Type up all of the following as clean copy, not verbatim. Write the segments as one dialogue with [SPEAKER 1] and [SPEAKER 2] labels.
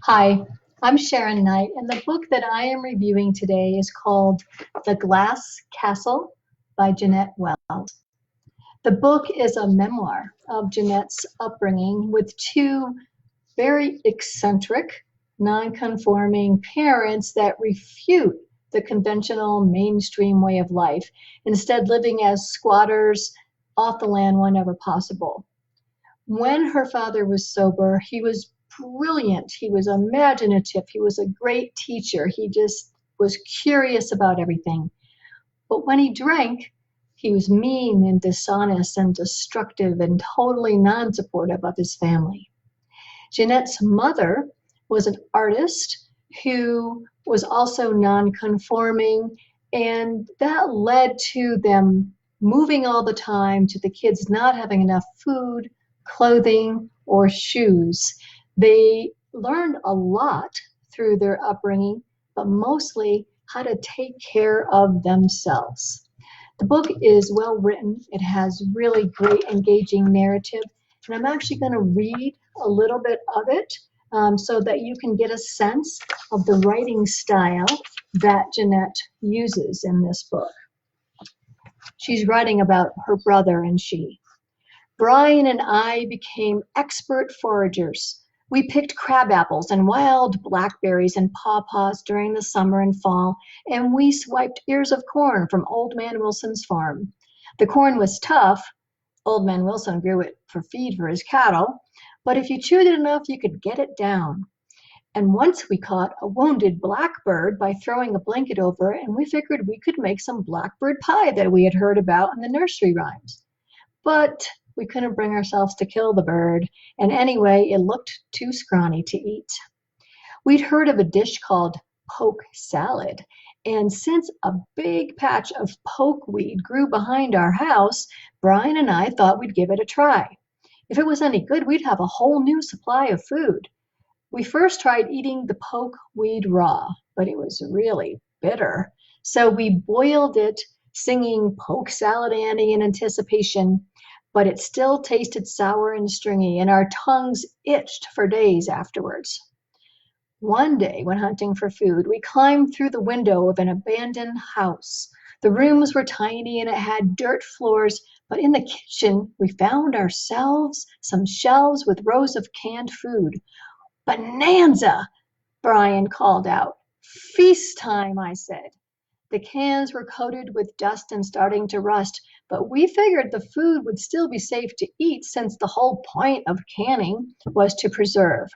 [SPEAKER 1] Hi, I'm Sharon Knight, and the book that I am reviewing today is called The Glass Castle by Jeannette Wells. The book is a memoir of Jeannette's upbringing with two very eccentric, non-conforming parents that refute the conventional mainstream way of life, instead living as squatters off the land whenever possible. When her father was sober, he was brilliant. He was imaginative. He was a great teacher. He just was curious about everything. But when he drank, he was mean and dishonest and destructive and totally non-supportive of his family. Jeanette's mother was an artist who was also non-conforming, and that led to them moving all the time, to the kids not having enough food, clothing, or shoes. They learned a lot through their upbringing, but mostly how to take care of themselves. The book is well written. It has really great engaging narrative, and I'm actually going to read a little bit of it so that you can get a sense of the writing style that Jeannette uses in this book. She's writing about her brother and she. Brian and I became expert foragers. We picked crab apples and wild blackberries and pawpaws during the summer and fall, and we swiped ears of corn from Old Man Wilson's farm. The corn was tough. Old Man Wilson grew it for feed for his cattle, but if you chewed it enough, you could get it down. And once we caught a wounded blackbird by throwing a blanket over it, and we figured we could make some blackbird pie that we had heard about in the nursery rhymes. But we couldn't bring ourselves to kill the bird, and anyway, it looked too scrawny to eat. We'd heard of a dish called poke salad, and since a big patch of pokeweed grew behind our house, Brian and I thought we'd give it a try. If it was any good, we'd have a whole new supply of food. We first tried eating the pokeweed raw, but it was really bitter. So we boiled it, singing Poke Salad Annie in anticipation, but it still tasted sour and stringy, and our tongues itched for days afterwards. One day, when hunting for food, we climbed through the window of an abandoned house. The rooms were tiny and it had dirt floors, but in the kitchen, we found ourselves some shelves with rows of canned food. Bonanza, Brian called out. Feast time, I said. The cans were coated with dust and starting to rust, but we figured the food would still be safe to eat since the whole point of canning was to preserve.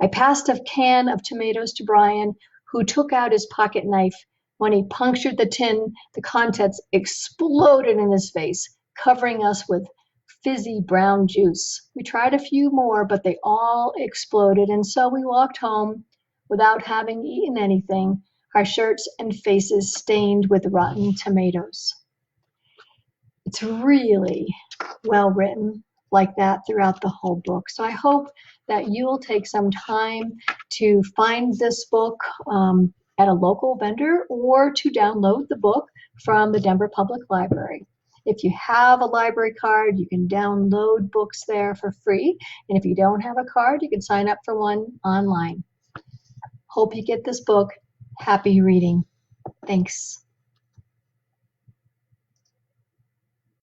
[SPEAKER 1] I passed a can of tomatoes to Brian, who took out his pocket knife. When he punctured the tin, the contents exploded in his face, covering us with fizzy brown juice. We tried a few more, but they all exploded, and so we walked home without having eaten anything, our shirts and faces stained with rotten tomatoes. It's really well written like that throughout the whole book. So I hope that you'll take some time to find this book at a local vendor or to download the book from the Denver Public Library. If you have a library card, you can download books there for free. And if you don't have a card, you can sign up for one online. Hope you get this book. Happy reading. Thanks.